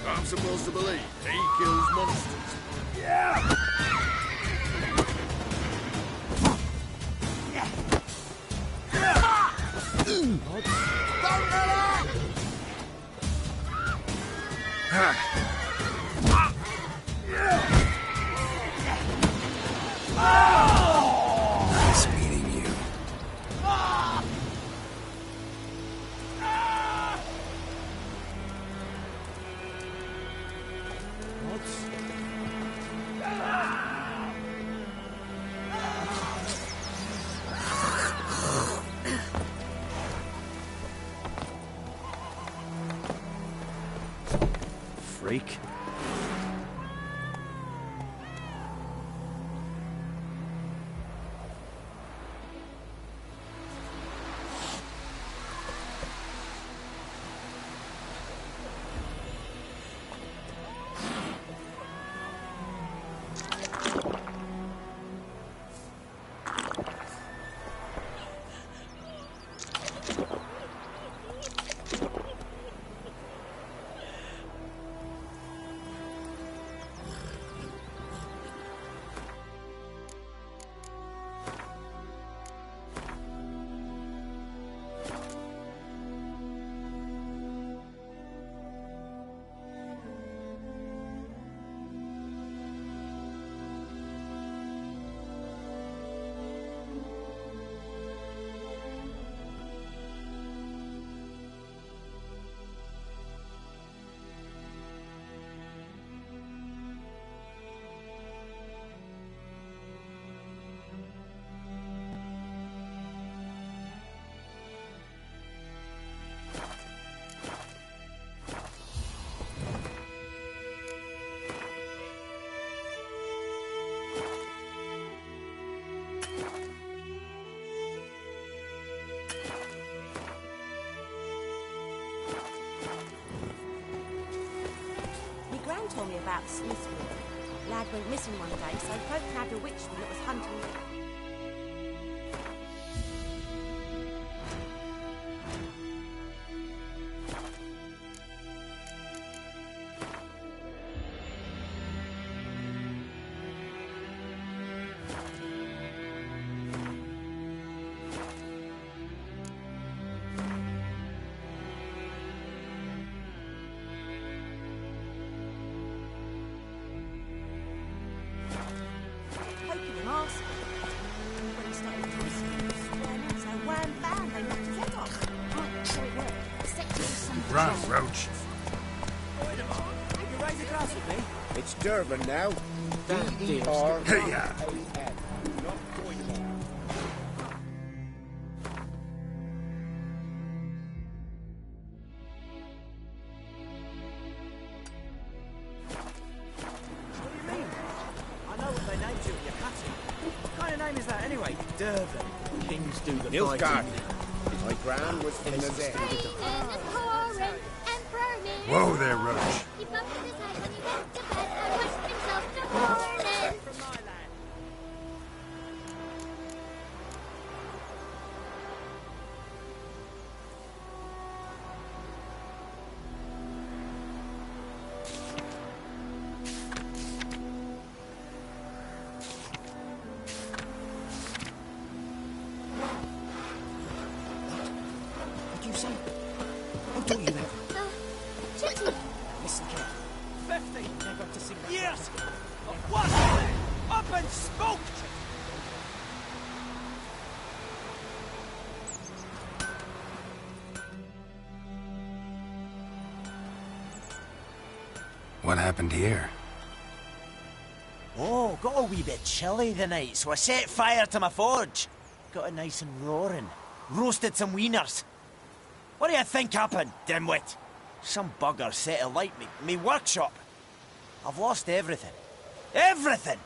Speaker 16: I'm supposed to believe he kills monsters.
Speaker 11: Yeah!
Speaker 3: Nice meeting you.
Speaker 15: Freak.
Speaker 2: told me about the Smith boy. Lad went missing one day, so folk nabbed a witchman that was hunting him. When he started tossing, so wham bam, they knocked his head off. Oh, so it worked. Set to some
Speaker 5: Run, Roach.
Speaker 13: You raise a glass with me?
Speaker 16: It's Durban now.
Speaker 5: Hey-ya.
Speaker 13: Durban. Kings do the
Speaker 16: Nilfgaard. My gran was in the there.
Speaker 5: Whoa there, Roach.
Speaker 17: He bumped his head when he went to bed and wished himself to morning. Listen carefully.
Speaker 13: 50 never to see years of what? Up and smoked!
Speaker 3: What happened here?
Speaker 13: Oh, got a wee bit chilly the night, so I set fire to my forge. Got it nice and roaring. Roasted some wieners. What do you think happened, dimwit? Some bugger set alight me workshop. I've lost everything. Everything!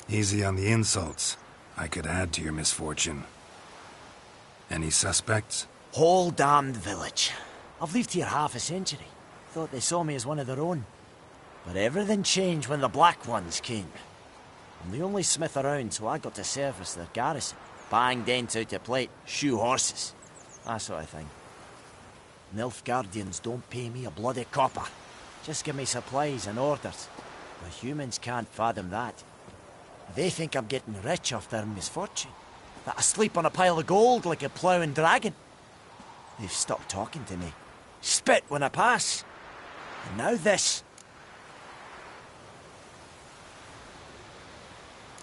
Speaker 3: Easy on the insults. I could add to your misfortune. Any suspects?
Speaker 13: Whole damned village. I've lived here half a century. Thought they saw me as one of their own. But everything changed when the Black Ones came. I'm the only smith around, so I got to service their garrison. Bang dents out of plate, shoe horses. That sort of thing. Nilfgaardians don't pay me a bloody copper. Just give me supplies and orders. The humans can't fathom that. They think I'm getting rich off their misfortune. That I sleep on a pile of gold like a ploughing dragon. They've stopped talking to me. Spit when I pass. And now this.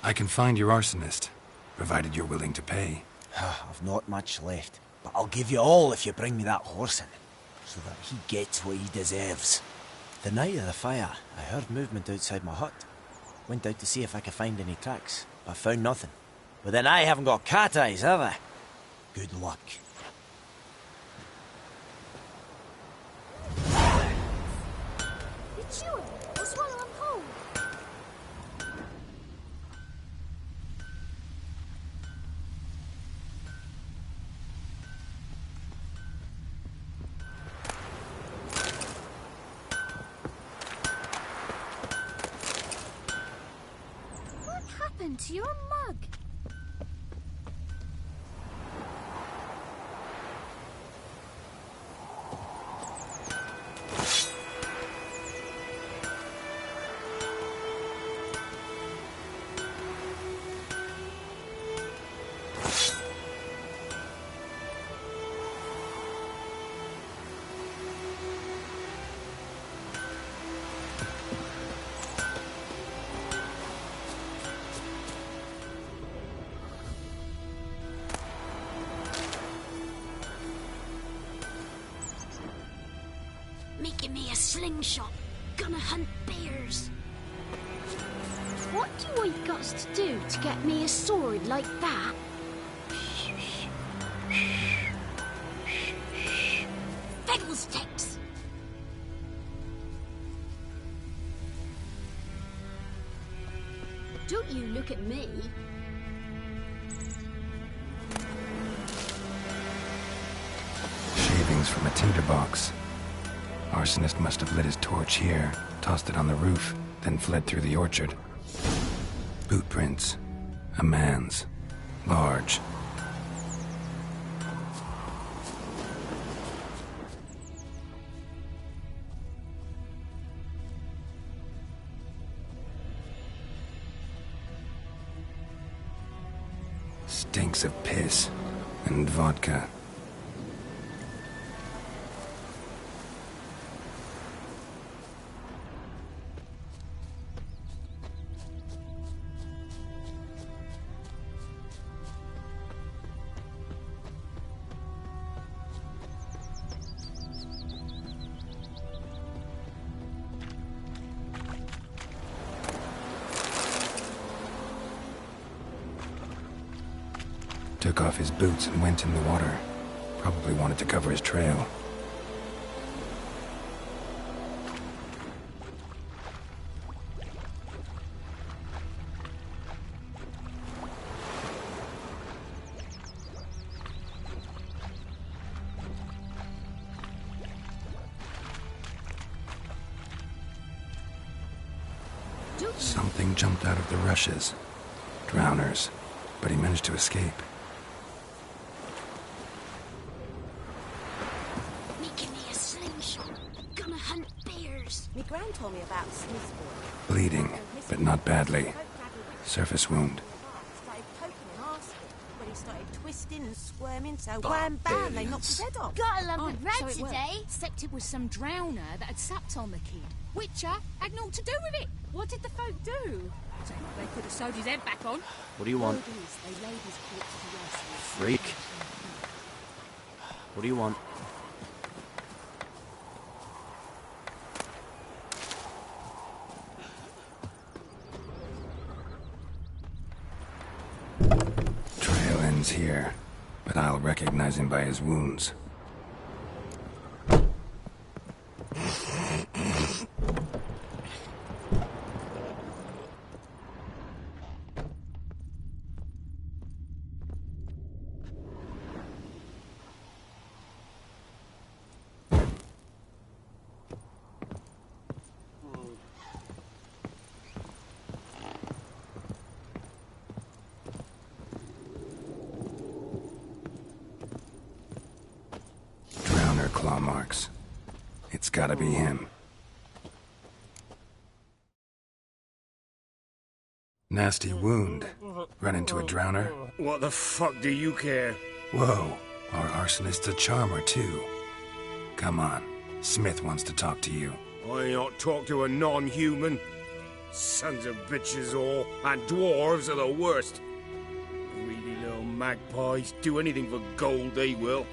Speaker 3: I can find your arsonist, provided you're willing to pay.
Speaker 13: I've not much left, but I'll give you all if you bring me that horse in, so that he gets what he deserves. The night of the fire, I heard movement outside my hut. Went out to see if I could find any tracks, but found nothing. But then I haven't got cat eyes, have I? Good luck.
Speaker 17: You chew it or swallow them whole. What happened to your mug? Making me a slingshot. Gonna hunt bears. What do I got to do to get me a sword like that? Fiddlesticks! Don't you look at me.
Speaker 3: markings from a tinderbox. Arsonist must have lit his torch here, tossed it on the roof, then fled through the orchard. Boot prints. A man's. Large. Stinks of piss and vodka. Took off his boots and went in the water. Probably wanted to cover his trail. Something jumped out of the rushes. Drowners. But he managed to escape.
Speaker 17: Making me a slingshot. Gonna hunt bears.
Speaker 2: Me gran told me about Smith's boy.
Speaker 3: Bleeding, but not badly. Surface wound.
Speaker 2: Started poking and asking. When he started twisting and squirming, so wham bam, they knocked his head off.
Speaker 17: Got a lump of bread
Speaker 18: so it
Speaker 17: today.
Speaker 18: worked. Except it was some drowner that had sapped on the kid. Witcher had naught to do with it. What did the folk do? They could have sewed his head back on.
Speaker 13: What do you want?
Speaker 18: They laid his corpse to rest.
Speaker 13: Freak. What do you want?
Speaker 3: Trail ends here, but I'll recognize him by his wounds. Claw marks. It's gotta be him. Nasty wound. Run into a drowner?
Speaker 9: What the fuck do you care?
Speaker 3: Whoa, our arsonist's a charmer too. Come on, Smith wants to talk to you.
Speaker 9: I ain't not talk to a non-human. Sons of bitches all, and dwarves are the worst. Greedy little magpies, do anything for gold they will.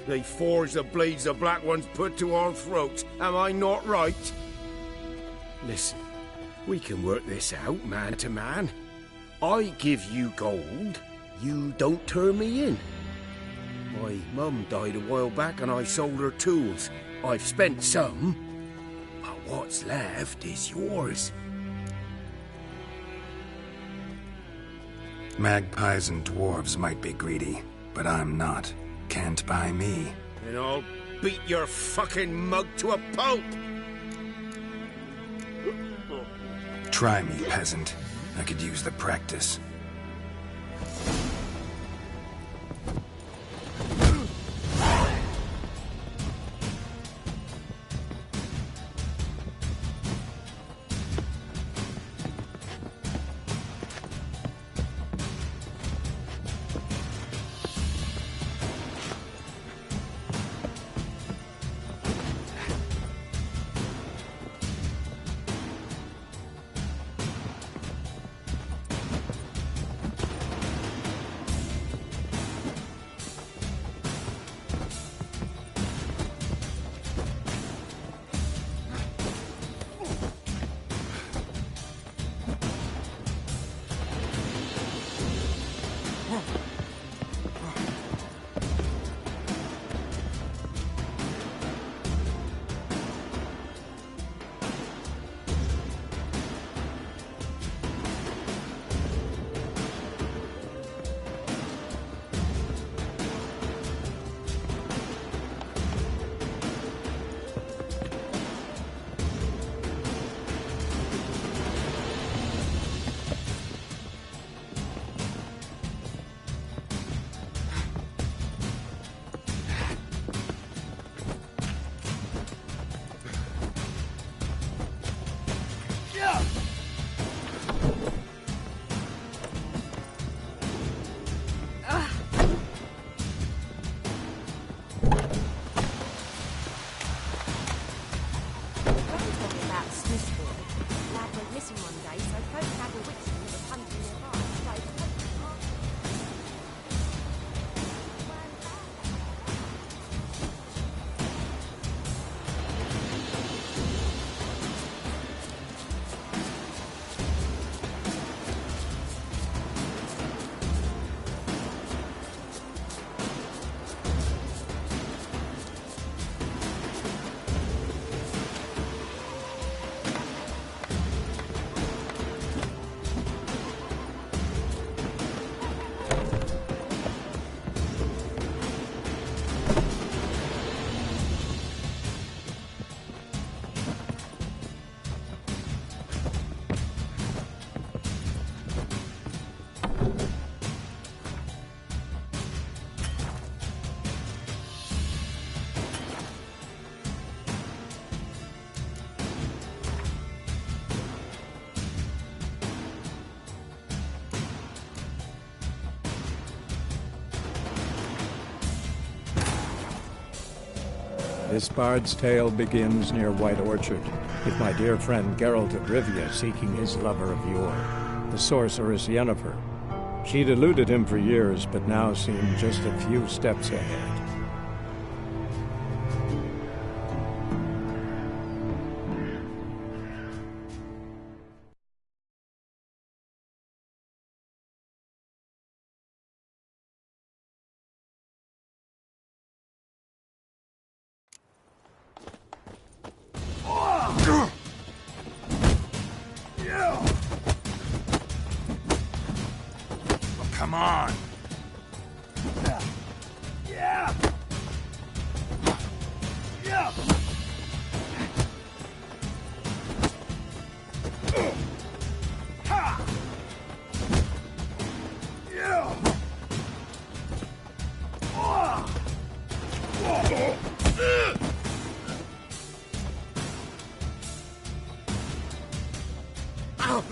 Speaker 9: They forge the blades the black ones put to our throats. Am I not right? Listen, we can work this out man to man. I give you gold, you don't turn me in. My mum died a while back and I sold her tools. I've spent some, but what's left is yours.
Speaker 3: Magpies and dwarves might be greedy, but I'm not. Can't buy me.
Speaker 9: And I'll beat your fucking mug to a pulp!
Speaker 3: Try me, peasant. I could use the practice.
Speaker 19: This bard's tale begins near White Orchard, with my dear friend Geralt of Rivia seeking his lover of yore, the sorceress Yennefer. She'd eluded him for years, but now seemed just a few steps ahead.
Speaker 3: Come on.
Speaker 11: Yeah. Yeah. Ha. Yeah.
Speaker 9: Ow!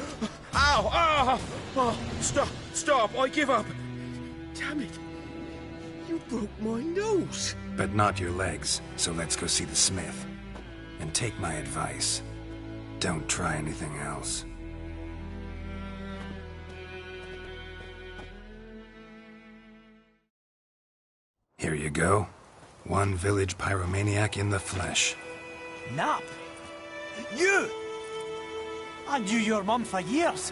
Speaker 9: Ow! Ow! Oh, stop! Stop! I give up! Damn it! You broke my nose!
Speaker 3: But not your legs, so let's go see the smith. And take my advice. Don't try anything else. Here you go. One village pyromaniac in the flesh.
Speaker 13: Nap? You! I knew your mum for years.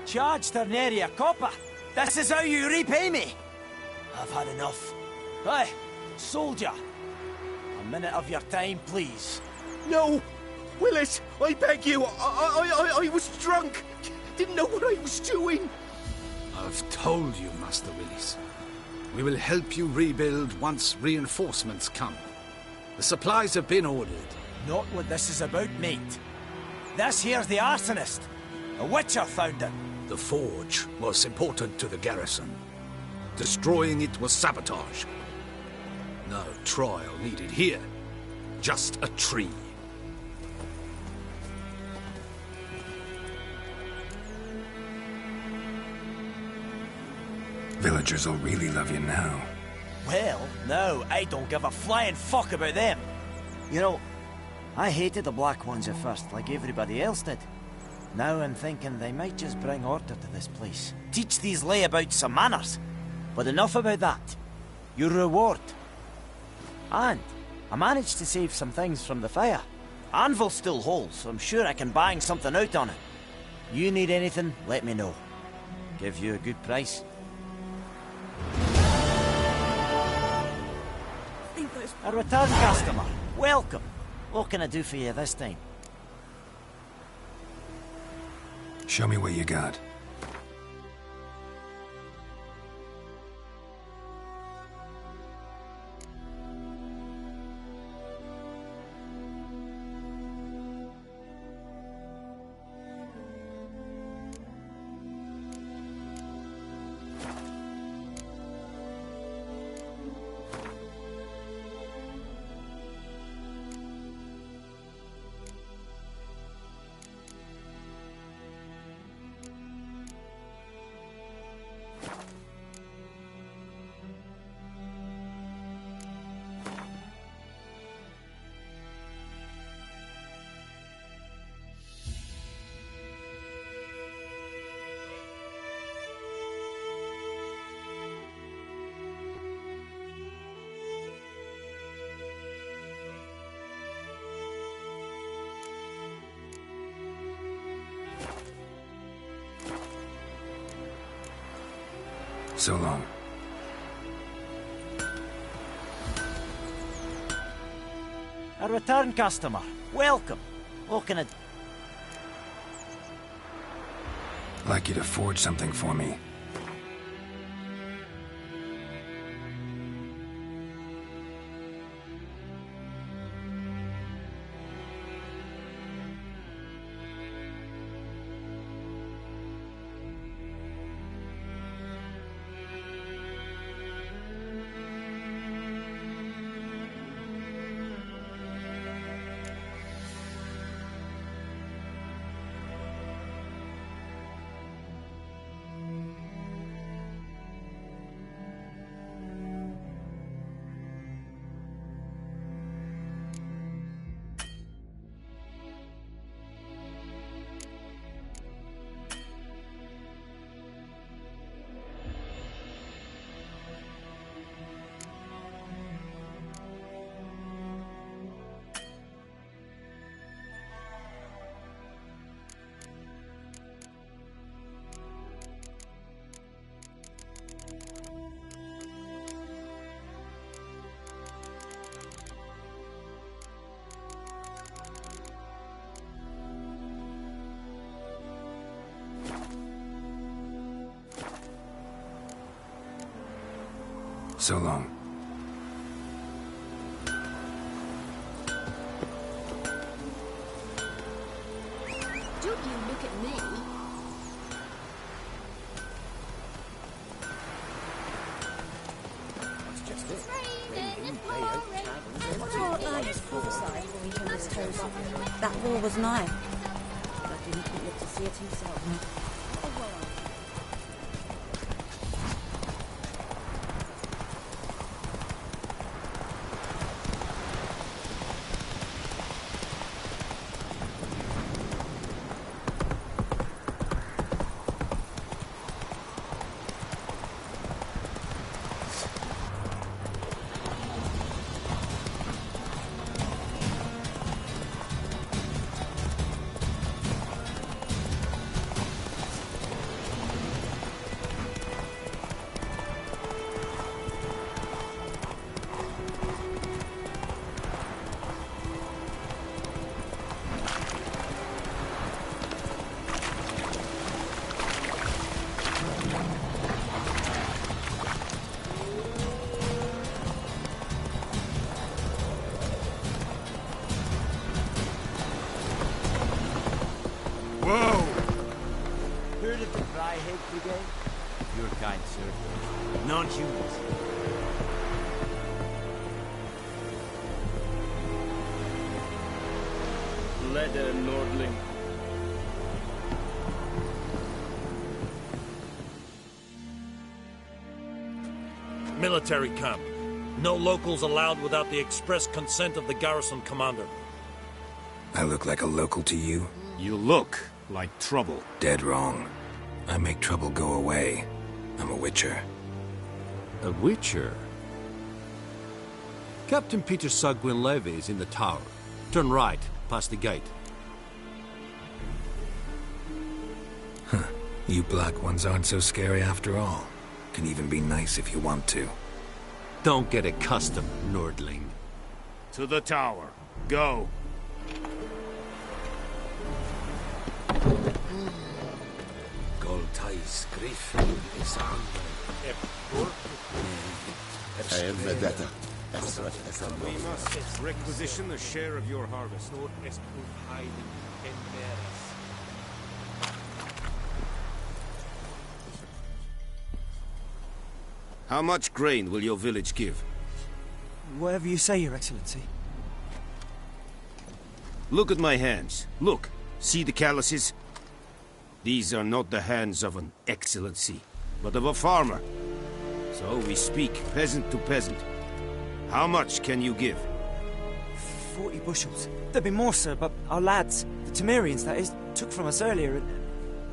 Speaker 13: Charged her nary a copper. This is how you repay me. I've had enough. Hey, soldier. A minute of your time, please.
Speaker 9: No! Willis, I beg you! I was drunk! Didn't know what I was doing!
Speaker 5: I've told you, Master Willis. We will help you rebuild once reinforcements come. The supplies have been ordered.
Speaker 13: Not what this is about, mate. This here's the arsonist. A witcher found it.
Speaker 5: The forge was important to the garrison. Destroying it was sabotage. No trial needed here. Just a tree.
Speaker 3: Villagers will really love you now.
Speaker 13: Well, no, I don't give a flying fuck about them. You know, I hated the Black Ones at first, like everybody else did. Now I'm thinking they might just bring order to this place. Teach these layabouts some manners. But enough about that. Your reward. And I managed to save some things from the fire. Anvil still holds, so I'm sure I can bang something out on it. You need anything, let me know. Give you a good price. A return customer. Welcome. What can I do for you this time?
Speaker 3: Show me what you got. So long.
Speaker 13: A return customer. Welcome. What can I...
Speaker 3: I'd like you to forge something for me. So long.
Speaker 17: Don't you look at me.
Speaker 11: That's just it.
Speaker 2: That war was nigh. But didn't live to see it himself.
Speaker 13: Your kind, sir. Non-humans.
Speaker 9: Leather, Nordling.
Speaker 20: Military camp. No locals allowed without the express consent of the garrison commander.
Speaker 3: I look like a local to you?
Speaker 5: You look like trouble.
Speaker 3: Dead wrong. I make trouble go away. I'm a witcher.
Speaker 15: A witcher? Captain Peter Sagwin Levy is in the tower. Turn right, past the gate.
Speaker 3: Huh. You black ones aren't so scary after all. Can even be nice if you want to.
Speaker 15: Don't get accustomed, Nordling.
Speaker 5: To the tower. Go.
Speaker 1: Goltais Griffin is
Speaker 16: I am Vendetta.
Speaker 9: We must requisition a share of your harvest.
Speaker 5: How much grain will your village give?
Speaker 21: Whatever you say, Your Excellency.
Speaker 5: Look at my hands. Look. See the calluses? These are not the hands of an excellency, but of a farmer. So we speak peasant to peasant. How much can you give?
Speaker 21: 40 bushels. There'd be more, sir, but our lads, the Temerians, that is, took from us earlier and...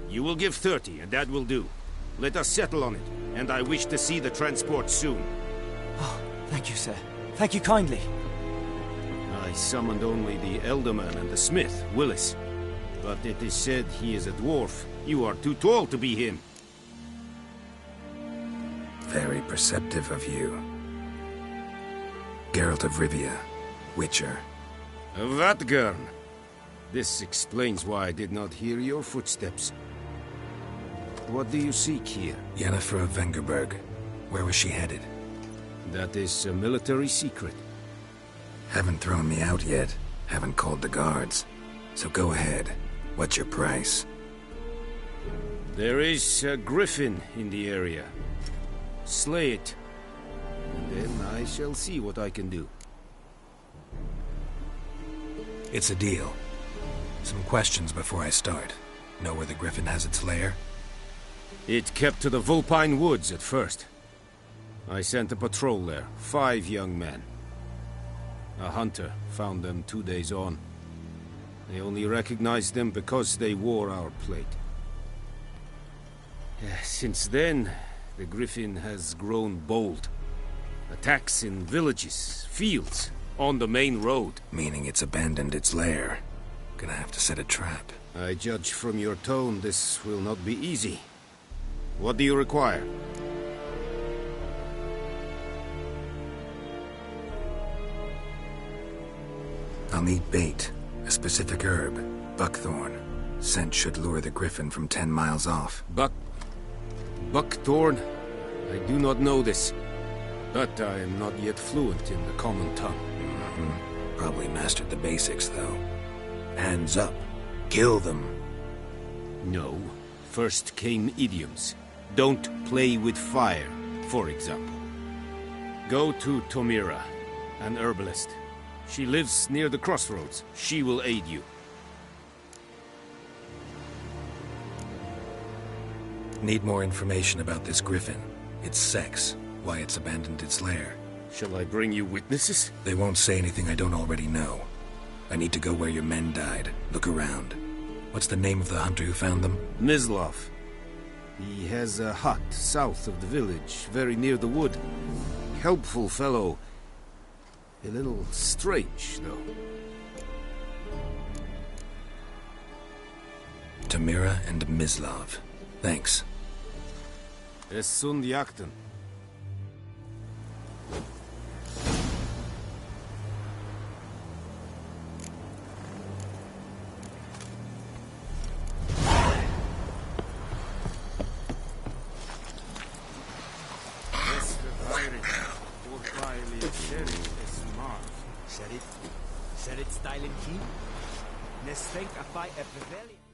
Speaker 5: You will give 30, and that will do. Let us settle on it, and I wish to see the transport soon.
Speaker 21: Oh, thank you, sir. Thank you kindly.
Speaker 5: I summoned only the Elderman and the smith, Willis. But it is said he is a dwarf. You are too tall to be him.
Speaker 3: Very perceptive of you. Geralt of Rivia, Witcher.
Speaker 5: Vatgern. This explains why I did not hear your footsteps. What do you seek here?
Speaker 3: Yennefer of Vengerberg. Where was she headed?
Speaker 5: That is a military secret.
Speaker 3: Haven't thrown me out yet. Haven't called the guards. So go ahead. What's your price?
Speaker 5: There is a griffin in the area. Slay it. And then I shall see what I can do.
Speaker 3: It's a deal. Some questions before I start. Know where the griffin has its lair?
Speaker 5: It kept to the Vulpine Woods at first. I sent a patrol there, 5 young men. A hunter found them 2 days on. They only recognized them because they wore our plate. Since then, the griffin has grown bold. Attacks in villages, fields, on the main road.
Speaker 3: Meaning it's abandoned its lair. Gonna have to set a trap.
Speaker 5: I judge from your tone this will not be easy. What do you require?
Speaker 3: I'll need bait. A specific herb. Buckthorn. Scent should lure the griffin from 10 miles off.
Speaker 5: Buckthorn? I do not know this.
Speaker 3: But I am not yet fluent in the common tongue. Probably mastered the basics, though. Hands up. Kill them.
Speaker 8: No. First came idioms. Don't play with fire, for example. Go to Tomira, an herbalist. She lives near the crossroads. She will aid you.
Speaker 3: Need more information about this griffin. Its sex, why it's abandoned its lair.
Speaker 8: Shall I bring you witnesses?
Speaker 3: They won't say anything I don't already know. I need to go where your men died. Look around. What's the name of the hunter who found them?
Speaker 8: Mislav. He has a hut south of the village, very near the wood. Helpful fellow. A little strange, though.
Speaker 3: Tamira and Mislav. Thanks.
Speaker 8: Es sunt jakten.
Speaker 21: Said it style and key. Let's think about a rebellion.